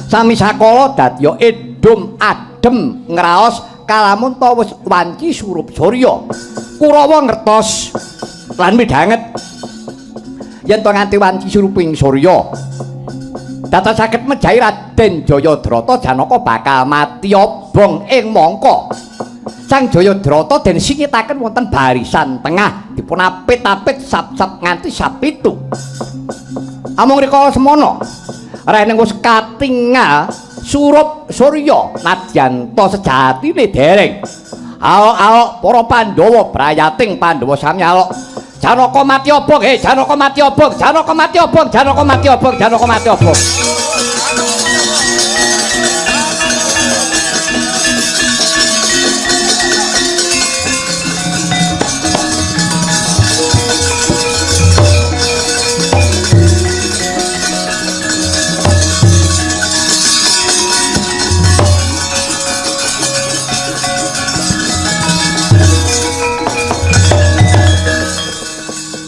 sami sakala dadya edom adem ngraos kalamun ta wis wanci surup Surya. Kurawa ngertos lan midhanget yen to nganti wanci suruping Surya dados saged mejahi Raden Jayadrata Janaka bakal mati obong ing mangka. Sang Jayadrata den singitaken wonten barisan tengah dipun apit-apit sap-sap nganti sapitu. Amung rikala semana rene wis katingal surup Surya nadyan to sejatine dereng. Alok-alok para Pandhawa brayating Pandhawa sami alok. Janaka mati obong, Janaka mati obong, Janaka mati obong, Janaka mati obong, Janaka mati obong.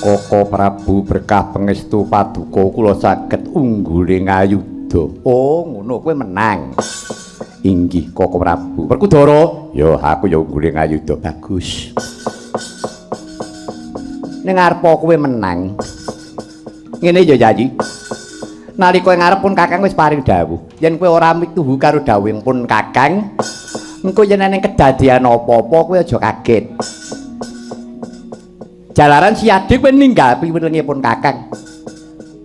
Koko Prabu berkah pangestu paduka kula saged ungguling ayuda. Oh, ngono kowe menang. Inggih Koko Prabu. Werkudara, ya aku ya ungguling ayuda. Bagus. Ning arep kowe menang. Ngene ya Yayi. Nalika ngarep pun Kakang wis paring dawuh, yen kowe ora mituhu karo dawuhipun Kakang, engko yen ana kedadian apa-apa kowe aja kaget. Jalaran si adik kowe ninggal piwelengipun Kakang.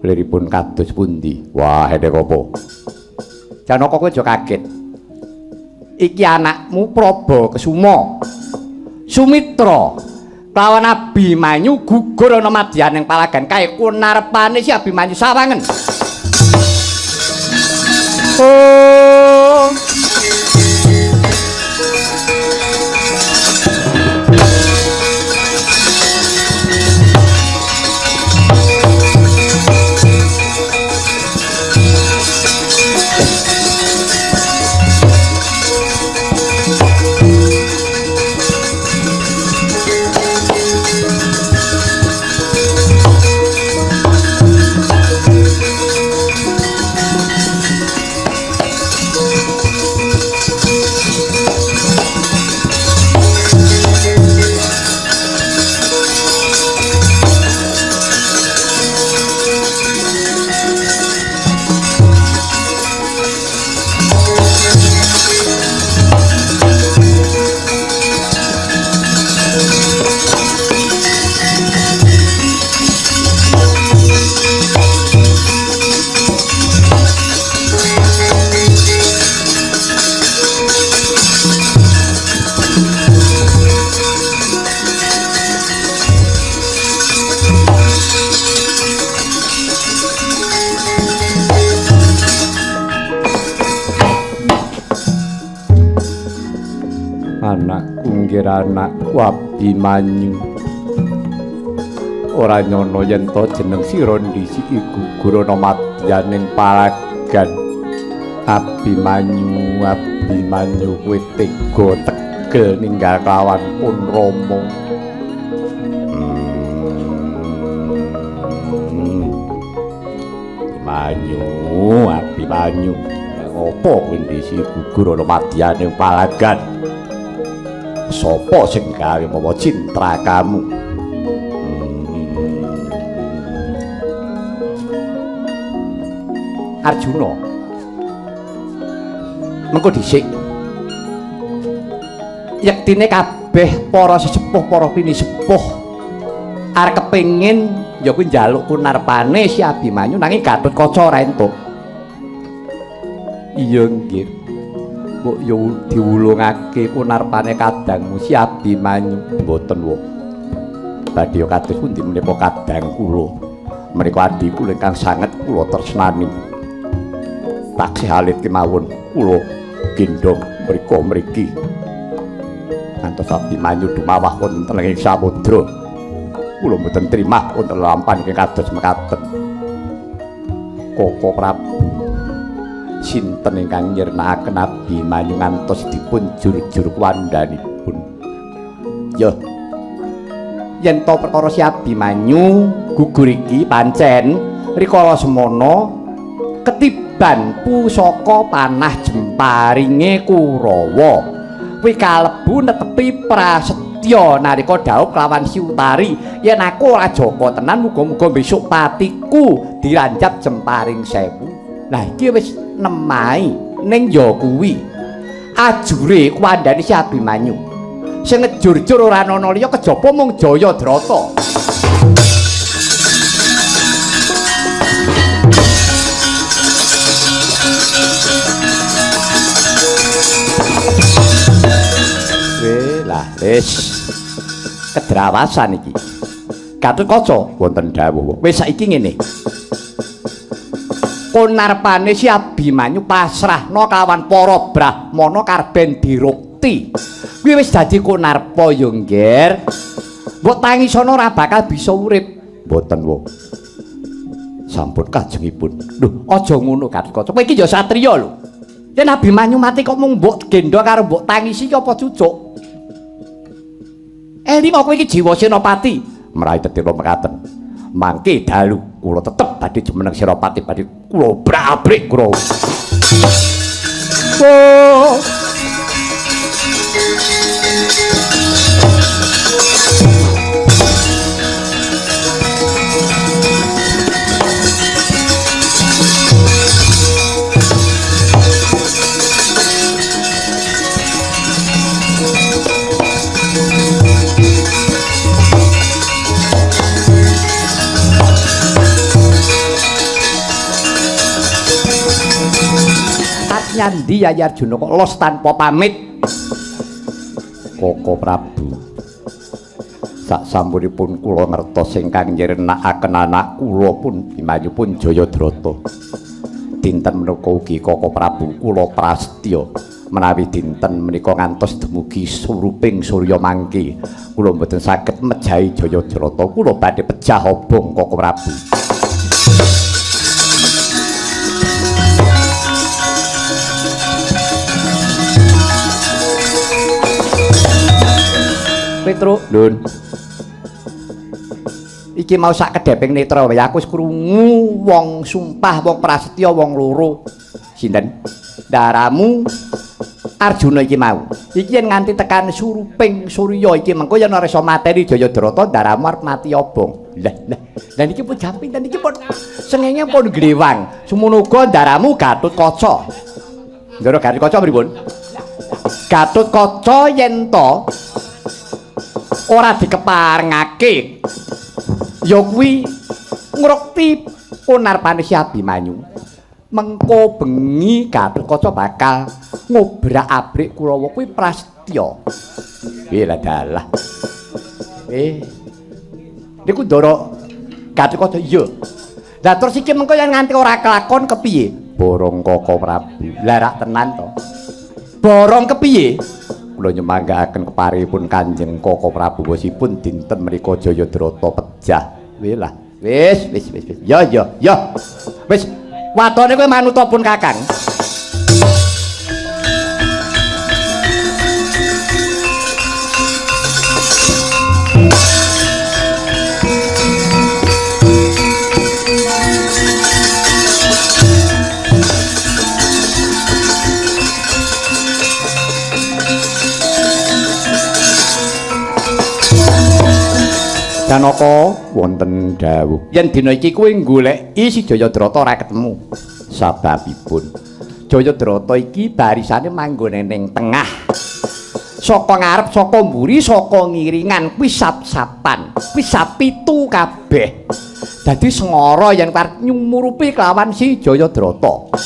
Liripun kados pundi? Wah, hedek apa? Janaka kowe aja kaget. Iki anakmu Praba Kesuma. Sumitra lawan Abimanyu gugur ana madyaning palagan kae kunarepane si Abimanyu sawangen. Oh. Anakku Abimanyu ora nyono yen to jeneng sira ndisiki gugur ana madyaning palagan. Abimanyu kowe tega tegel ninggal kawan pun Rama. Abimanyu apa kowe ndisiki gugur ana madyaning palagan? Sopo sing gawe mawa cintra kamu? Arjuna. Mengko dhisik. Yektine kabeh para sesepuh, para pinisepuh arep kepengin ya kuwi njaluk kunarepane si Abimanyu nanging Gatotkaca ora entuk. Iya nggih. Kok yo diwulungake kunarepane kadangmu si Abimanyu mboten wong. Badhe yo kados pundi menika kadang kula. Menika adiku ingkang sanget kula tresnani. Taksih alit kemawon kula gendong mriku mriki. Ngantos Abimanyu dumawah wonten ing samudra. Kula mboten trimah wonten lampahan ingkang kados mekaten. Koko Prabu sinten ingkang nyirnakaken Abimanyu ngantos dipun jur-jur kuwandanipun. Ya. Yen to perkara si Abimanyu gugur iki pancen rikala semana ketipu tiban pusaka panah jemparinge Kurawa kuwi kalebu netepi prasetya nalika dhaup kelawan Si Utari yen aku ora jaka tenan muga-muga besok patiku diranjap jemparing 1000. Lah iki wis nemai ning ya kuwi ajure kuwandane Si Abimanyu sing ngejur-jur ora ana liya kejaba mung Jayadrata. Wis kedrawasan iki. Gatotkaca wonten dawuh. Wis saiki ngene. Konarpane Si Abimanyu pasrahna kelawan para brahmana karben dirukti. Kuwi wis dadi konarpa yo, Ngger. Mbok tangisana ora bakal bisa urip. Mboten, Wo. Sampun kajengipun. Lho, aja ngono, Gatotkaca. Kowe iki ya satriya lho. Yen Abimanyu mati kok mung mbok gendho karo mbok tangisi apa cucuk? Lima kowe iki jiwa Senopati. Meraih tetira mekaten. Mangke dalu kula tetep badhe jumeneng Senopati badhe kula obrak-abrik Kurawa. Oh. Nyandi Yayi Arjuna kok los tanpa pamit. Koko Prabu, sak sampunipun kula ngertos ingkang nyerenakaken anak kula pun Abimanyu pun Jayadrata. Dinten menika ugi Koko Prabu kula prasetya menawi dinten menika ngantos dumugi suruping surya mangke kula mboten saged mejahi Jayadrata, kula badhe pejah obong Koko Prabu. Petro, Dun. Iki mau sak kedheping netra wae aku wis krungu wong sumpah wong prasetya wong loro. Sinten? Daramu Arjuna iki mau. Iki yen nganti tekan suruping surya iki mengko yen ora iso mateni Jayadrata daramu arep mati obong. Lah niki pun jamping dan niki pun sengenge pun glewang. Semono uga daramu Gatotkaca. Ndara Gatotkaca pripun? Gatotkaca yen to ora dikeparengake ya kuwi ngrukti konarpane Si Abimanyu mengko bengi Gatotkaca bakal ngobrak-abrik Kurawa kuwi prasetya. Lah dalah niku Ndara Gatotkaca iya. Lah terus iki mengko yen nganti ora kelakon kepiye? Borong Koko Prabu. Lah rak tenan to. Borong kepiye? Kula nyemanggaaken keparipun Kanjeng Koko Prabu bosipun dinten menika Jayadrata pejah. Wis. Ya. Wis, watone kowe manut pun Kakang. Janaka wonten dawuh yen dina iki kowe goleki Si Jayadrata ora ketemu. Sababipun Jayadrata iki barisane manggone ning tengah. Saka ngarep, saka mburi, saka ngiringan kuwi sap-sapan. Kuwi sapitu kabeh. Dadi sengara yen arep nyumurupi kelawan Si Jayadrata.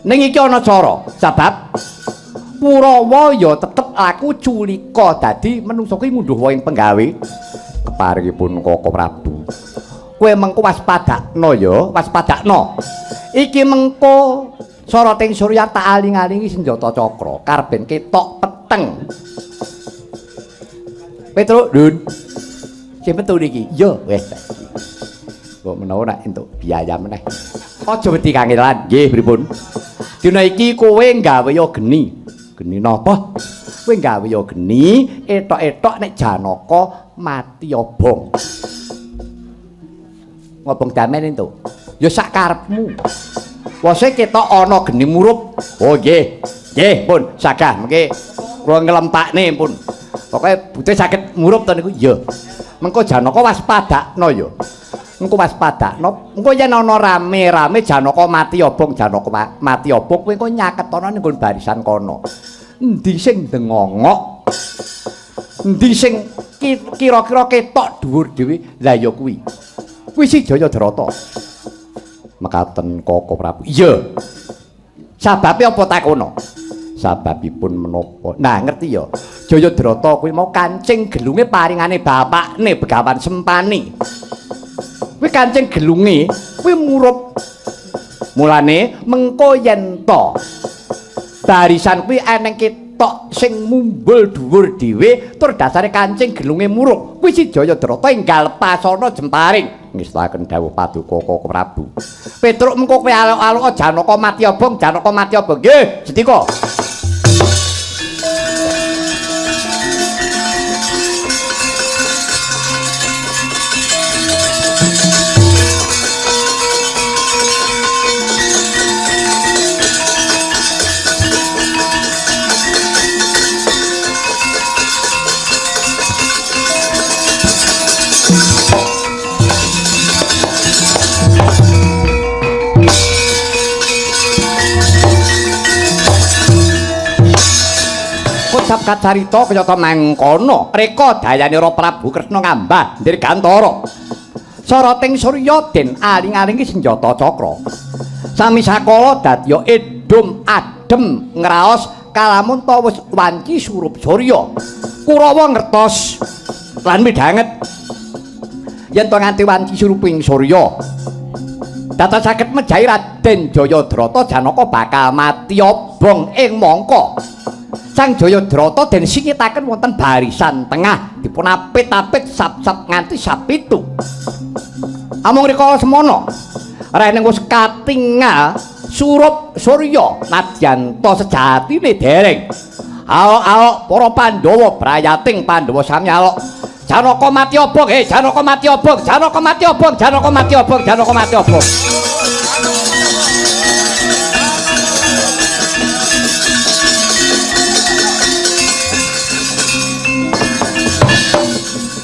Ning iki ana cara, sabab Kurawa ya tetep aku culika dadi menungsa kuwi ngunduh wae penggawe. Keparipun Koko Prabu. Kowe mengko waspadakno ya, waspadakno. Iki mengko soroting surya tak aling-alingi senjata cakra karben ketok peteng. Petro, Dun. Sing metu niki. Ya, wis saiki. Kok menawa nek entuk biaya meneh. Aja wedi kangelan. Nggih, pripun? Dina iki kowe gawe ya geni. Geni napa? Kowe gawe ya geni, etok-etok nek Janaka mati obong. Ngobong damen entuk. Ya sak karepmu. Wase ketok ana geni murup. Oh nggih. Nggih, pun sagah mengke kula nglempakne pun. Pokoke Budhe saged murup to niku. Iya. Mengko Janaka waspadakno ya. Engko waspadakno. Engko yen ana rame-rame Janaka mati obong, Janaka mati obong kowe engko nyaketana ning barisan kono. Endi sing dengongok? Endi sing kira-kira ketok dhuwur dhewe? Lah ya kuwi. Kuwi si Jayadrata. Mekaten Koko Prabu. Iya. Sababe apa takono? Sababipun menapa? Nah, ngerti ya. Jayadrata kuwi mau kancing gelunge paringane bapakne Begawan Sempani. Kuwi kancing gelunge kuwi murup. Mulane mengko yen to barisan kuwi eneng ketok sing mumbul dhuwur dhewe tur dasare kancing gelunge murup. Kuwi si Jayadrata enggal pasana jemparing. Ngestaken dawuh Paduka Koko Prabu. Petruk mengko kowe aluk-aluk Janaka mati obong, Janaka mati obong. Nggih, Sedika. Kocap kacarita kayata mangkono reka dayanira Prabu Kresna ngambah Dirgantara Sarating Surya den aling-alingi senjata cakra sami sakala dadya edhum adhem ngraos kalamun ta wis wanci surup Surya Kurawa ngertos lan midhanget yen to nganti wanci suruping Surya dados saged mejahi Raden Jayadrata Janaka bakal mati obong ing mangka Sang Jayadrata den singitaken wonten barisan tengah dipun apit-apit sap-sap nganti sapitu. Amung rikala semono rene wis katingal surup Surya nadyan to sejatine dereng. Alok-alok para Pandhawa brayating Pandhawa sami alok. Janaka mati obong, Janaka mati obong, Janaka mati obong, Janaka mati obong, Janaka mati obong.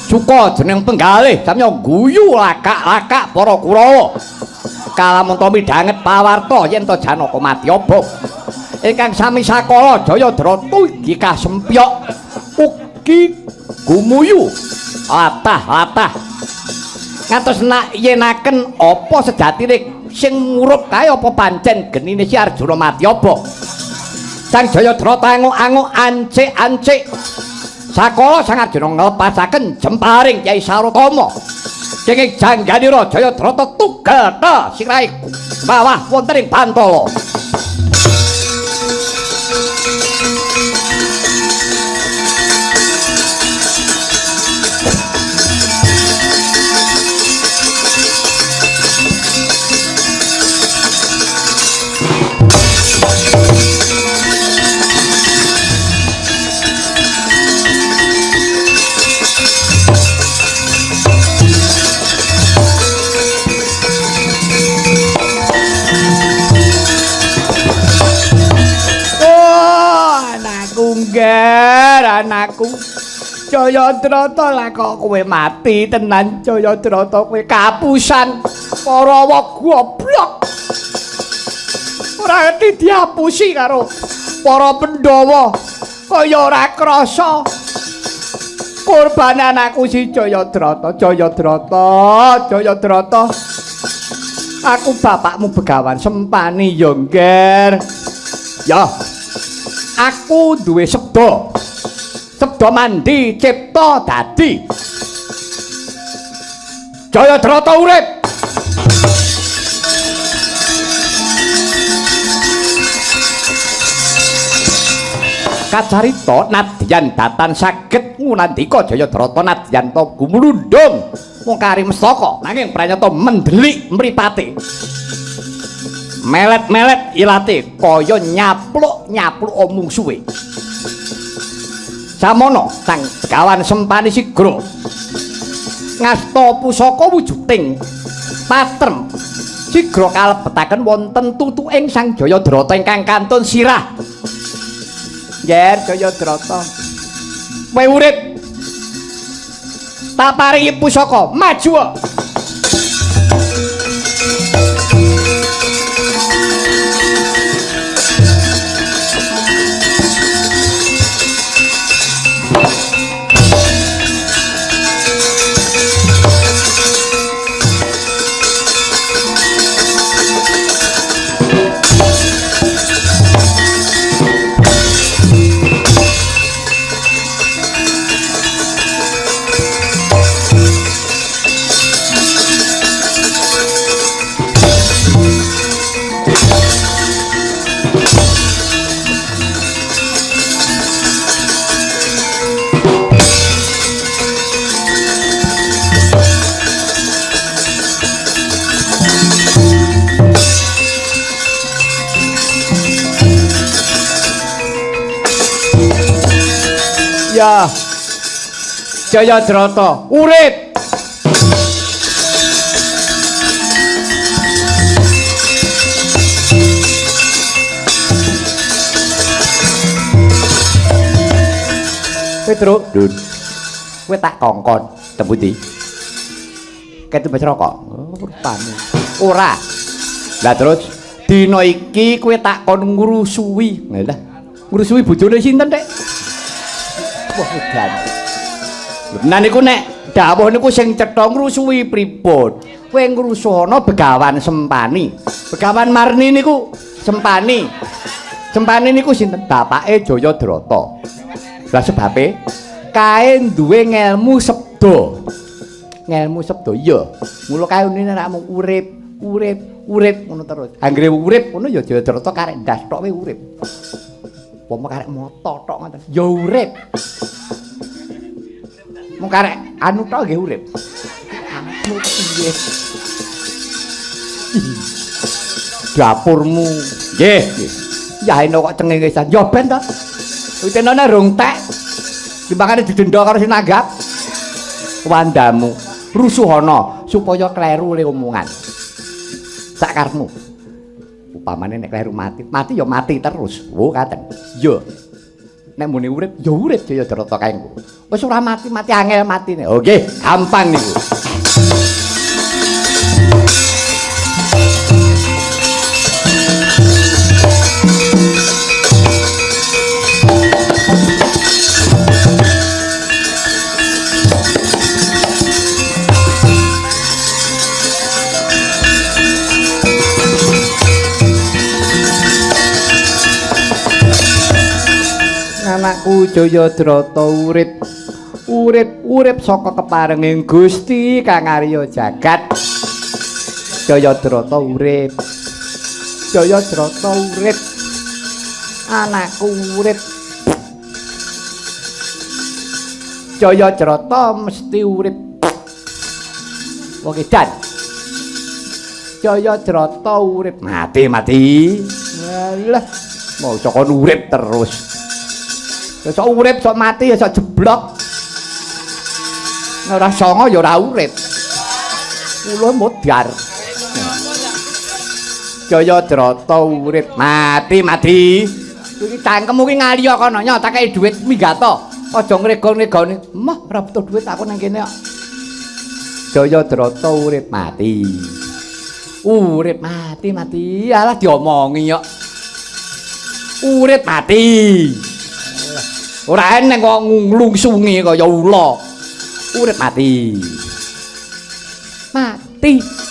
Suka jeneng penggalih sami guyu lakak-lakak para Kurawa. Kalamun to midhanget pawarta yen to Janaka mati obong. Ingkang sami sakala Jayadrata ugi kasempyok ugi gumuyu latah-latah. Ngantos nak yenaken apa sejatine sing murup kae apa pancen genine si Arjuna mati obong. Sang Jayadrata anguk-anguk ancik-ancik sakala Sang Arjuna nglepasaken jemparing Kyai Sarotama. Kenging jangganira Jayadrata tugel ta sirahe bawah wonten ing Bantala. Anakku Jayadrata lah kok kowe mati tenan Jayadrata kowe kapusan Kurawa goblok ora ngerti diapusi karo para Pandhawa kaya ora krasa korban anakku si Jayadrata Jayadrata aku bapakmu Begawan Sempani ya ngger ya aku duwe sebda mandi cipta dadi Jayadrata urip kacarita nadyan datan saged ngunandika Jayadrata nadyan to gumlundung mung kari mestaka nanging pranyata mendelik mripate melet-melet ilate kaya nyapluk mungsuhe. Samono Sang Begawan Sempani Sigra ngasta pusaka wujuding patrem sigra kalebetaken wonten tutuking Sang Jayadrata ingkang kantun sirah. Yer Jayadrata. Kowe urip. Tak paringi pusaka, maju. Ya Jayadrata urip. Petro, Dun. Kowe tak kongkon tembuti. Ketu Bacara kok. Oh, rupane. Ora. Lah terus dina iki kowe tak kon ngrusuhi. Lah, ngrusuhi bojone sinten, Dik? Wah, edan. Nah niku nek dawuh niku sing cetha ngrusuhi pripun? Kowe ngrusuhana Begawan Sempani. Begawan Marni niku Sempani. Sempani niku sinten? Bapake Jayadrata. Lah sebabe kae duwe ngelmu sabda. Ngelmu sabda iya. Mula kae unine nek mung urip ngono terus. Anggere urip ngono ya Jayadrata karek ndas tok we urip. Pomo karek moto tok ngoten. Ya urip. Mung karek anu tok nggih urip. Anu piye? Dapurmu. Nggih. Yahene kok cengengesan. Ya ben to. Utenane rung tek. Timbangane didenda karo sinanggap. Wandamu rusuhana supaya kleru le omongan. Sakarepmu. Upamane nek kleru mati ya mati terus. Oh katen. Ya. Nek muni urip ya urip Jayadrata kae engko. Wis ora mati angel matine. Oh nggih, gampang niku. Anakku Jayadrata urip saka keparenging Gusti Kang Arya Jagat. Jayadrata urip. Anakku urip. Jayadrata mesti urip. Wong edan. Jayadrata urip mati. Lah, mau kon urip terus. Sok urip, sok mati ya sok jeblok. Ora songo ya ora urip. Kula modar. Jayadrata urip, mati. Iki cangkemmu ki ngaliya kono, tak kei dhuwit minggato. Aja ngregon-ngregoni. Mah ora butuh dhuwit aku nang kene kok. Jayadrata urip, mati. Urip mati. Alah diomongi kok. Urip mati. Ora eneng kok nglungsungi kaya ula. Urip mati.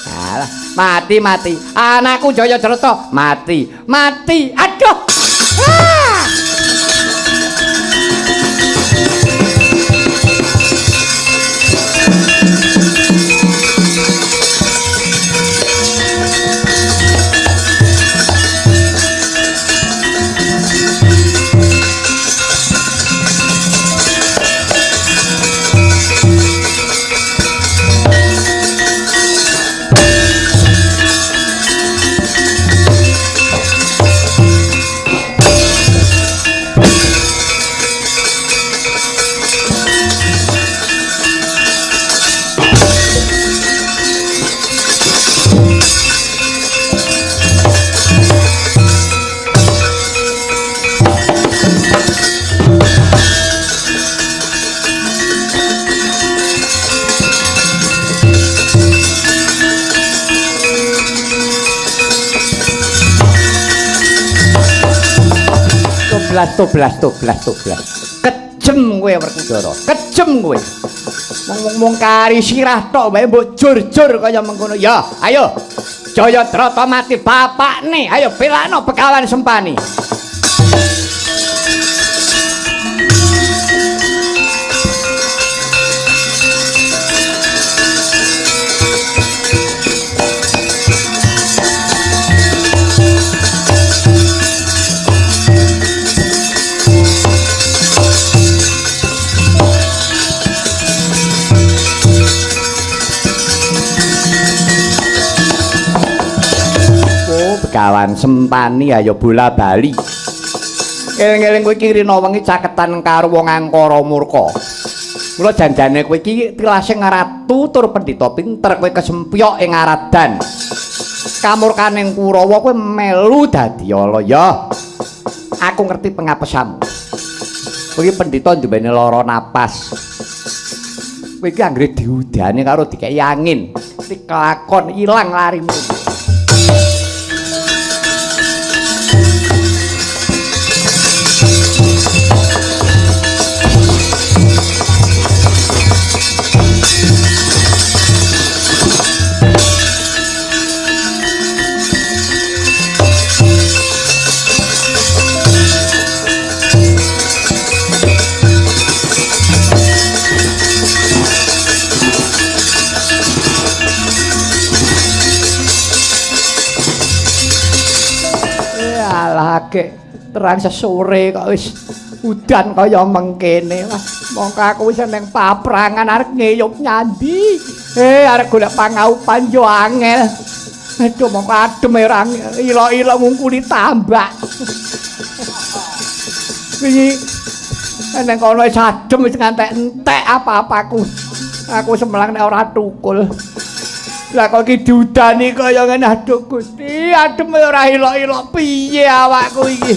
Alah, mati. Anakku Jayadrata mati. Aduh. Ah! toblas. Kejem kowe Werkudara, kejem kowe. Mung kari sirah tok wae mbok jur-jur kaya mengkono. Ya, ayo. Jayadrata mati bapakne. Ayo belakno Begawan Sempani. Begawan Sempani ayo bola bali. Eling-eling kowe iki rina wengi caketan karo wong angkara murka. Mula janjane kowe iki tilasing ratu tur pendhita pinter kowe kesempyok ing Aradan. Kamurkaning Kurawa kowe melu dadi ala ya. Aku ngerti pengapesamu. Kowe iki pendhita duweni lara napas. Kowe iki anggere diudani karo dikeki angin, dikelakon ilang larimu. Lagi terang sesore kok wis udan kaya mengkene. Mongko aku wis nang paprangan arep ngeyup nyandi. Arep golek pangaupan yo angel. Aduh mongko adem ora ilo-ilo ngungkuli tambak. Iki nang kono wis adem wis ngantek-entek apa-apaku. Aku semelang nek ora tukul. Lah kok iki diudani kaya ngene aduh Gusti, adem ora ilok-ilok piye awakku iki.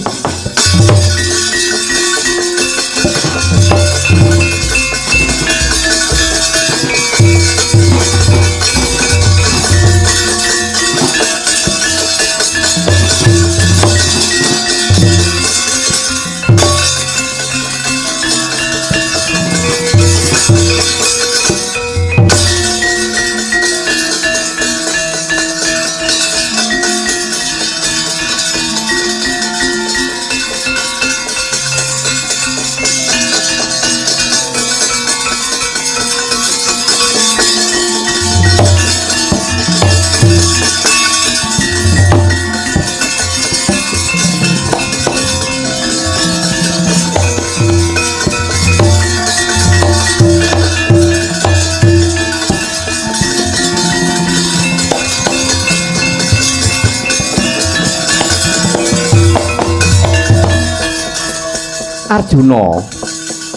Arjuna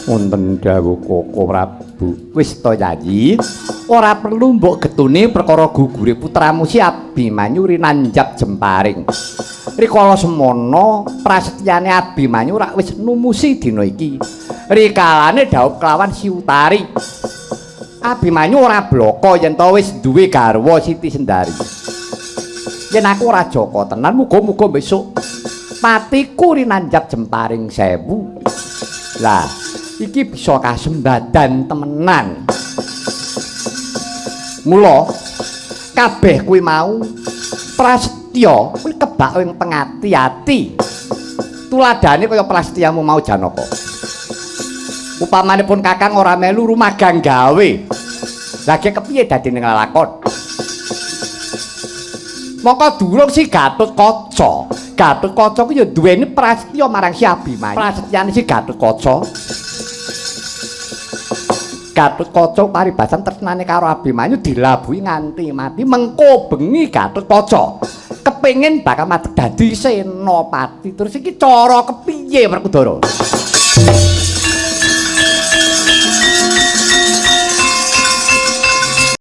wonten dawuh Koko Prabu wis to Yayi ora perlu mbok getune perkara gugure putramu si Abimanyu rinanjap jemparing rikala semono prasetyane Abimanyu rak wis numusi dina iki rikalane dhaup kelawan si Utari Abimanyu ora bloko yen to wis duwe garwa Siti Sendari yen aku ora joko tenan muga-muga besok patiku rinanjap jemparing 1000 lah iki bisa kasembadan temenan mula kabeh kuwi mau prasetya kuwi kebak ing pengati-ati tuladane kaya prasetyamu mau Janaka upamanipun Kakang ora melu rumagang gawe lagi kepiye dadine nglakon mongko durung si Gatotkaca Gatotkaca ku ya duweni prasetya marang si Abimanyu. Prasetyane si Gatotkaca. Gatotkaca paribasan tresnane karo Abimanyu dilabuhi nganti mati. Mengko bengi Gatotkaca kepengin bakal mati dadi senopati. Terus iki cara kepiye Werkudara?